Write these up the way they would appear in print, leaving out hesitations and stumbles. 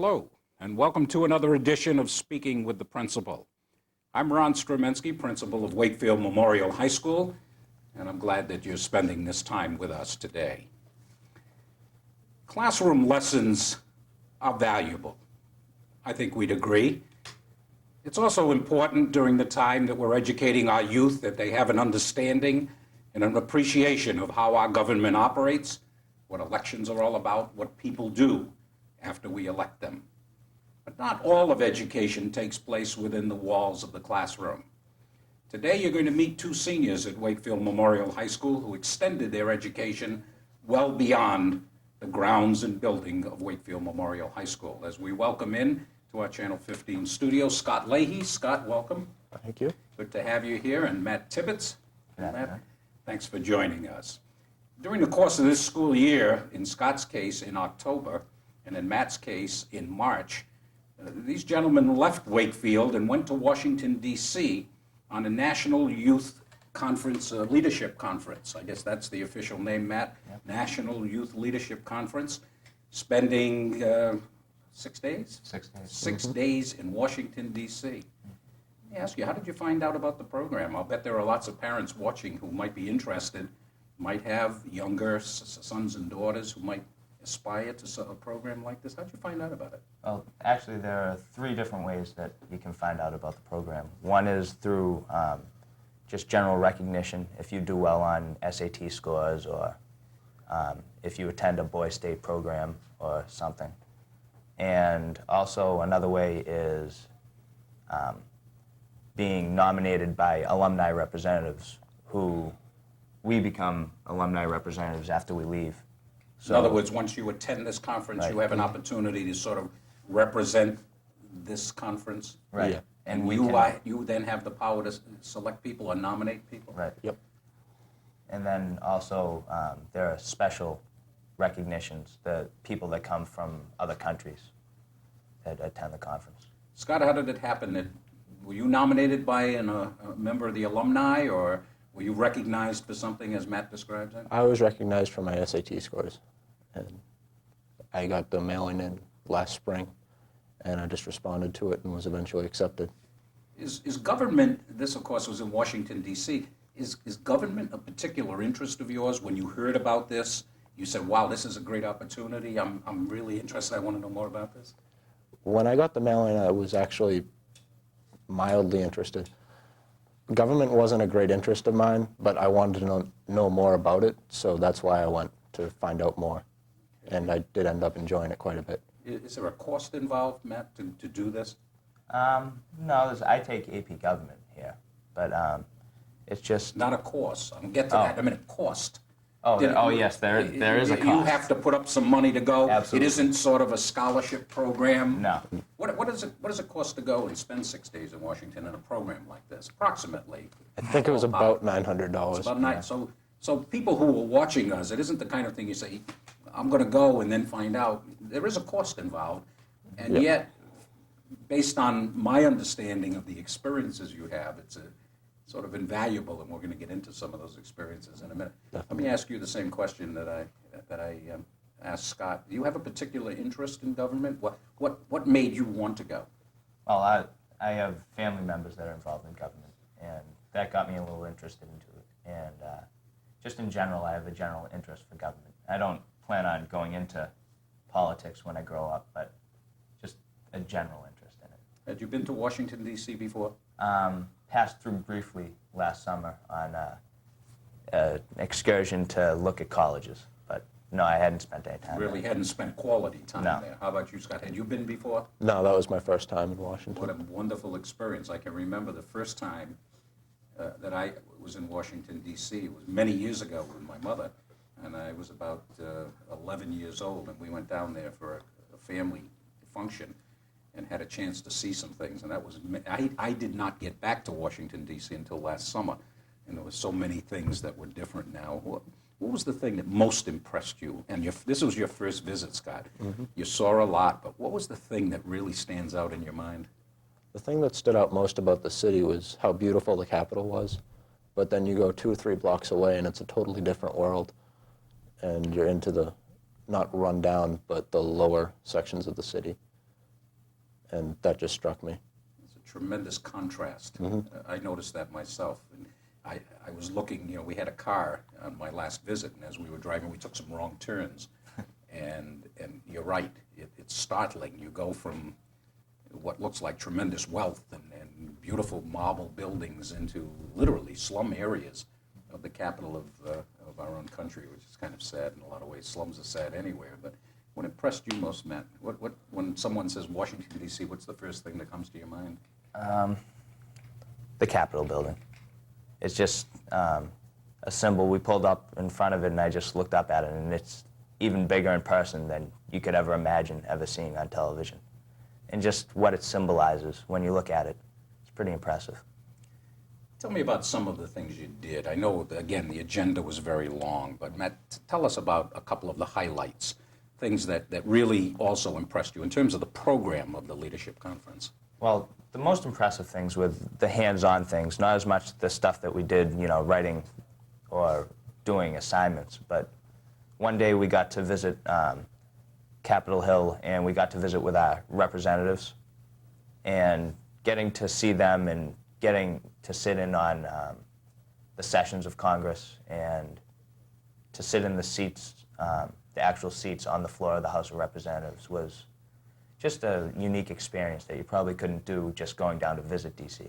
Hello, and welcome to another edition of Speaking with the Principal. I'm Ron Stromensky, principal of Wakefield Memorial High School, and I'm glad that you're spending this time with us today. Classroom lessons are valuable. I think we'd agree. It's also important during the time that we're educating our youth that they have an understanding and an appreciation of how our government operates, what elections are all about, what people do after we elect them. But not all of education takes place within the walls of the classroom. Today you're going to meet two seniors at Wakefield Memorial High School who extended their education well beyond the grounds and building of Wakefield Memorial High School. As we welcome in to our Channel 15 studio, Scott Leahy. Scott, welcome. Thank you. Good to have you here. And Matt Tibbetts. Matt, thanks for joining us. During the course of this school year, in Scott's case in October, and in Matt's case in March, these gentlemen left Wakefield and went to Washington, D.C. on a National Youth Conference, Leadership Conference. I guess that's the official name, Matt. Yep. National Youth Leadership Conference, spending 6 days? 6 days. 6 days in Washington, D.C. Let me ask you, how did you find out about the program? I'll bet there are lots of parents watching who might be interested, might have younger sons and daughters who might aspire to a program like this. How'd you find out about it? Well, actually, there are 3 different ways that you can find out about the program. One is through just general recognition. If you do well on SAT scores, or if you attend a Boy State program or something. And also another way is being nominated by alumni representatives, who we become alumni representatives after we leave. So, in other words, once you attend this conference, you have an opportunity to sort of represent this conference. Right. Yeah. And you then have the power to select people or nominate people? Right. Yep. And then also there are special recognitions, the people that come from other countries that attend the conference. Scott, how did it happen? Were you nominated by a member of the alumni, or were you recognized for something as Matt describes it? I was recognized for my SAT scores, and I got the mailing in last spring, and I just responded to it and was eventually accepted. Is government, this of course was in Washington, D.C., is government a particular interest of yours? When you heard about this, you said, wow, this is a great opportunity, I'm really interested, I want to know more about this? When I got the mailing, I was actually mildly interested. Government wasn't a great interest of mine, but I wanted to know more about it, so that's why I went to find out more. And I did end up enjoying it quite a bit. Is there a cost involved, Matt, to do this? No, I take AP Government here, but it's just... Not a course. I'll get to that in a minute. Cost. Yes, there is a cost. You have to put up some money to go. Absolutely. It isn't sort of a scholarship program. No. What does it cost to go and spend 6 days in Washington in a program like this, approximately? I think it was about $900. It's about nine. So people who are watching us, it isn't the kind of thing you say, I'm going to go and then find out. There is a cost involved, and yet, based on my understanding of the experiences you have, it's sort of invaluable, and we're going to get into some of those experiences in a minute. Let me ask you the same question that I asked Scott. Do you have a particular interest in government? What made you want to go? Well, I have family members that are involved in government, and that got me a little interested into it. And just in general, I have a general interest for government. I don't plan on going into politics when I grow up, but just a general interest in it. Had you been to Washington, D.C. before? Passed through briefly last summer on an excursion to look at colleges, but no, I hadn't spent any time Really there. hadn't spent quality time No. there. How about you, Scott? Had you been before? No, that was my first time in Washington. What a wonderful experience. I can remember the first time that I was in Washington, D.C. It was many years ago with my mother, and I was about 11 years old, and we went down there for a family function and had a chance to see some things. And that was, I did not get back to Washington, D.C. until last summer, and there were so many things that were different now. What was the thing that most impressed you? And this was your first visit, Scott. Mm-hmm. You saw a lot, but what was the thing that really stands out in your mind? The thing that stood out most about the city was how beautiful the Capitol was, but then you go 2 or 3 blocks away and it's a totally different world, and you're into the, not run down, but the lower sections of the city. and that just struck me. It's a tremendous contrast. I noticed that myself. And I was looking, we had a car on my last visit, and as we were driving, we took some wrong turns. And you're right, it's startling. You go from what looks like tremendous wealth and beautiful marble buildings into literally slum areas of the capital of our own country, which is kind of sad in a lot of ways. Slums are sad anywhere. But what impressed you most, Matt? When someone says Washington, D.C., what's the first thing that comes to your mind? The Capitol building. It's just a symbol. We pulled up in front of it, and I just looked up at it, and it's even bigger in person than you could ever imagine ever seeing on television. And just what it symbolizes when you look at it, it's pretty impressive. Tell me about some of the things you did. I know, again, the agenda was very long, but Matt, tell us about a couple of the highlights, things that really also impressed you in terms of the program of the Leadership Conference. Well, the most impressive things were the hands-on things, not as much the stuff that we did, writing or doing assignments, but one day we got to visit Capitol Hill, and we got to visit with our representatives, and getting to see them and getting to sit in on the sessions of Congress and to sit in the seats, the actual seats on the floor of the House of Representatives was just a unique experience that you probably couldn't do just going down to visit D.C.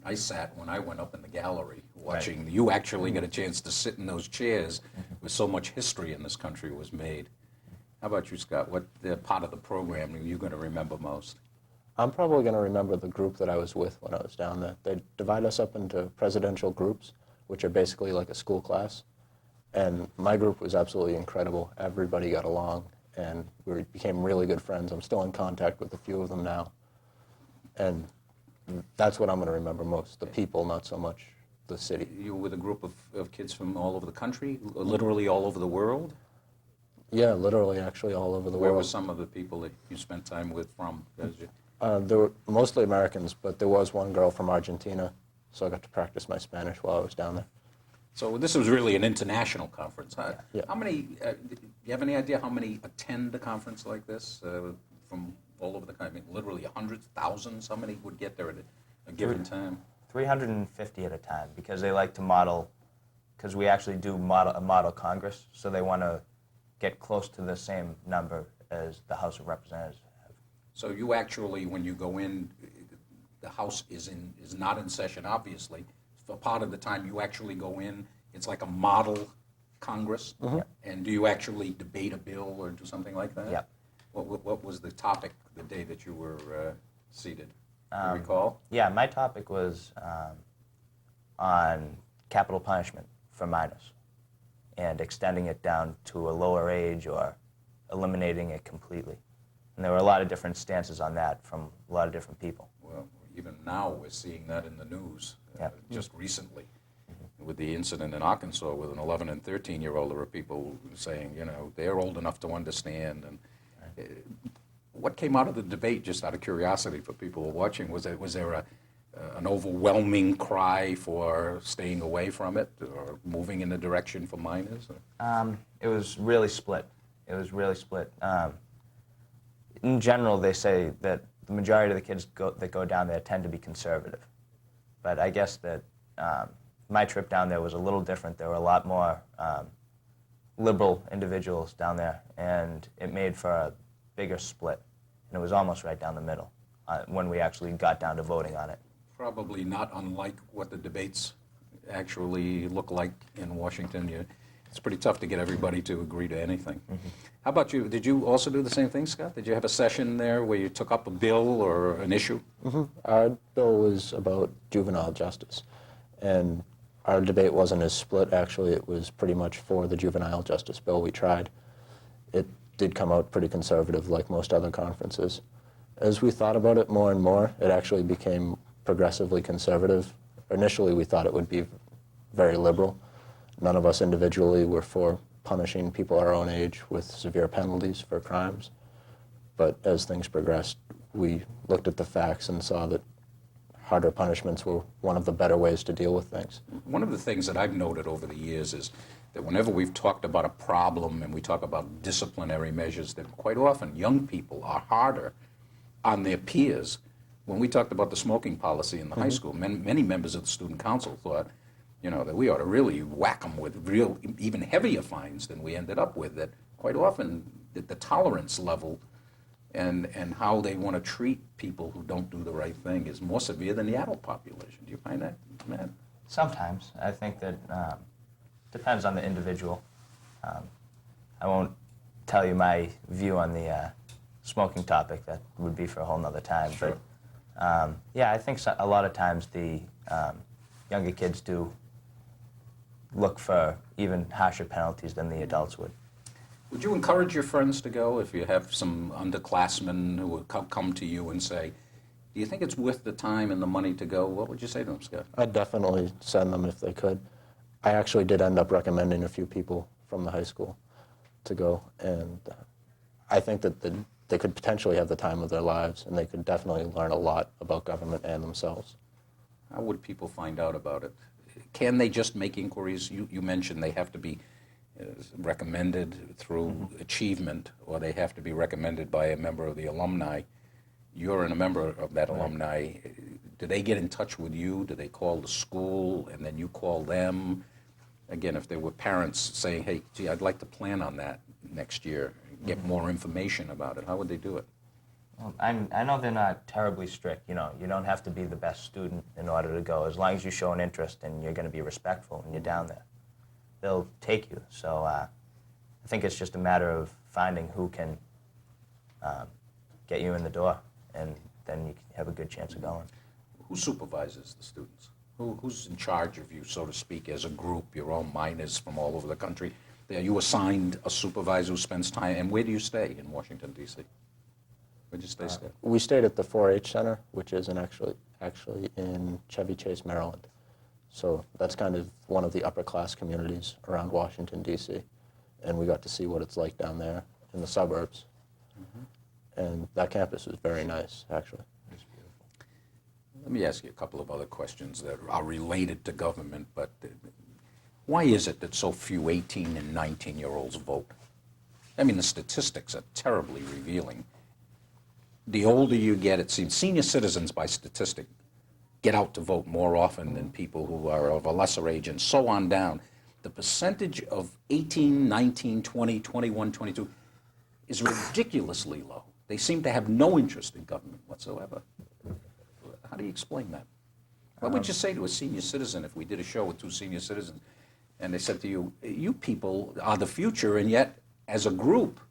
I sat when I went up in the gallery watching. You actually get a chance to sit in those chairs where so much history in this country was made. How about you, Scott? What part of the program are you going to remember most? I'm probably going to remember the group that I was with when I was down there. They divide us up into presidential groups, which are basically like a school class. And my group was absolutely incredible. Everybody got along, and we became really good friends. I'm still in contact with a few of them now. And that's what I'm going to remember most, the people, not so much the city. You were with a group of kids from all over the country, literally all over the world? Yeah, literally, actually, all over the Where world. were some of the people that you spent time with from? They were mostly Americans, but there was one girl from Argentina, so I got to practice my Spanish while I was down there. So this was really an international conference. Huh? Yeah. How many, do you have any idea how many attend a conference like this from all over the country? I mean, literally hundreds, thousands? How many would get there at a given time? 350 at a time, because they like to model, because we actually do a model Congress, so they want to get close to the same number as the House of Representatives have. So you actually, when you go in, the House is not in session, obviously. For part of the time you actually go in, it's like a model Congress. Mm-hmm. And do you actually debate a bill or do something like that? Yep. What was the topic the day that you were seated? Do you recall? Yeah, my topic was on capital punishment for minors and extending it down to a lower age or eliminating it completely. And there were a lot of different stances on that from a lot of different people. Well, even now we're seeing that in the news just recently. With the incident in Arkansas with an 11 and 13-year-old, there were people saying, they're old enough to understand. And what came out of the debate, just out of curiosity for people watching, was there an overwhelming cry for staying away from it or moving in the direction for minors? It was really split. It was really split. In general, they say that the majority of the kids that go down there tend to be conservative. But I guess that my trip down there was a little different. There were a lot more liberal individuals down there, and it made for a bigger split. And it was almost right down the middle when we actually got down to voting on it. Probably not unlike what the debates actually look like in Washington. It's pretty tough to get everybody to agree to anything. Mm-hmm. How about you? Did you also do the same thing, Scott? Did you have a session there where you took up a bill or an issue? Mm-hmm. Our bill was about juvenile justice, and our debate wasn't as split. Actually, it was pretty much for the juvenile justice bill. We tried. It did come out pretty conservative, like most other conferences. As we thought about it more and more, it actually became progressively conservative. Initially, we thought it would be very liberal. None of us individually were for punishing people our own age with severe penalties for crimes. But as things progressed, we looked at the facts and saw that harder punishments were one of the better ways to deal with things. One of the things that I've noted over the years is that whenever we've talked about a problem and we talk about disciplinary measures, that quite often young people are harder on their peers. When we talked about the smoking policy in the high school, many members of the student council thought, that we ought to really whack them with real, even heavier fines than we ended up with, that quite often the tolerance level and how they want to treat people who don't do the right thing is more severe than the adult population. Do you find that, Matt? Sometimes. I think that depends on the individual. I won't tell you my view on the smoking topic. That would be for a whole nother time. Sure. But yeah, I think a lot of times the younger kids do look for even harsher penalties than the adults would. Would you encourage your friends to go if you have some underclassmen who would come to you and say, do you think it's worth the time and the money to go? What would you say to them, Scott? I'd definitely send them if they could. I actually did end up recommending a few people from the high school to go, and I think that they could potentially have the time of their lives, and they could definitely learn a lot about government and themselves. How would people find out about it? Can they just make inquiries? You mentioned they have to be recommended through achievement, or they have to be recommended by a member of the alumni. You're a member of that alumni. Do they get in touch with you? Do they call the school and then you call them? Again, if there were parents saying, hey, gee, I'd like to plan on that next year, get more information about it, how would they do it? Well, I know they're not terribly strict. You don't have to be the best student in order to go. As long as you show an interest and you're going to be respectful and you're down there, they'll take you. So I think it's just a matter of finding who can get you in the door, and then you have a good chance of going. Who supervises the students? Who's in charge of you, so to speak, as a group? You're all minors from all over the country. Are you assigned a supervisor who spends time? And where do you stay in Washington, D.C.? Where do you stay? We stayed at the 4-H Center, which is actually in Chevy Chase, Maryland. So that's kind of one of the upper class communities around Washington, D.C. And we got to see what it's like down there in the suburbs. And that campus is very nice, actually. It's beautiful. Let me ask you a couple of other questions that are related to government, but why is it that so few 18 and 19-year-olds vote? I mean, the statistics are terribly revealing. The older you get, it seems senior citizens, by statistic, get out to vote more often than people who are of a lesser age, and so on down. The percentage of 18, 19, 20, 21, 22 is ridiculously low. They seem to have no interest in government whatsoever. How do you explain that? What would you say to a senior citizen if we did a show with two senior citizens and they said to you, you people are the future, and yet as a group,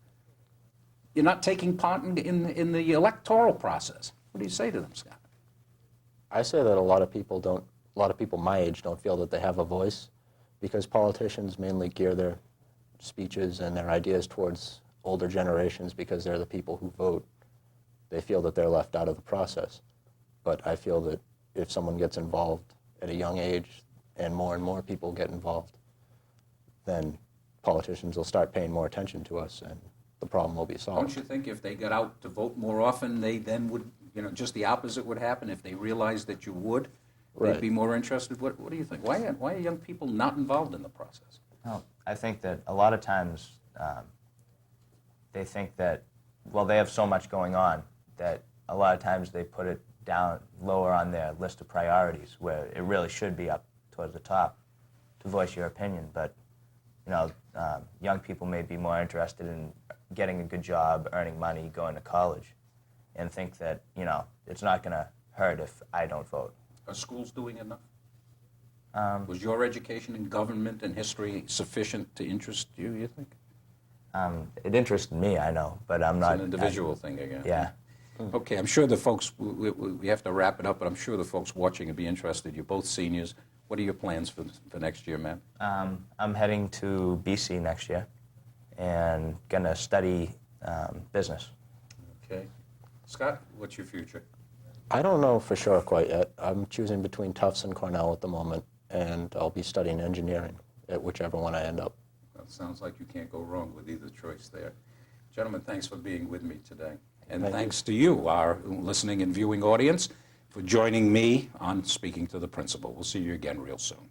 you're not taking part in the electoral process? What do you say to them, Scott? I say that a lot of people my age don't feel that they have a voice, because politicians mainly gear their speeches and their ideas towards older generations because they're the people who vote. They feel that they're left out of the process. But I feel that if someone gets involved at a young age and more people get involved, then politicians will start paying more attention to us and the problem will be solved. Don't you think if they got out to vote more often, they then would, just the opposite would happen? If they realized that you would, they'd be more interested? What do you think? Why are young people not involved in the process? Well, I think that a lot of times they think that, well, they have so much going on that a lot of times they put it down lower on their list of priorities, where it really should be up towards the top to voice your opinion. But young people may be more interested in getting a good job, earning money, going to college, and think that it's not going to hurt if I don't vote. Are schools doing enough? Was your education in government and history sufficient to interest you, you think? It interested me, I know, but I'm not... It's an individual thing again. Yeah. Okay, I'm sure the folks, we have to wrap it up, but I'm sure the folks watching would be interested. You're both seniors. What are your plans for next year, man? I'm heading to BC next year and going to study business. Okay. Scott, what's your future? I don't know for sure quite yet. I'm choosing between Tufts and Cornell at the moment, and I'll be studying engineering at whichever one I end up. Well, it sounds like you can't go wrong with either choice there. Gentlemen, thanks for being with me today. And thanks to you, our listening and viewing audience, for joining me on Speaking to the Principal. We'll see you again real soon.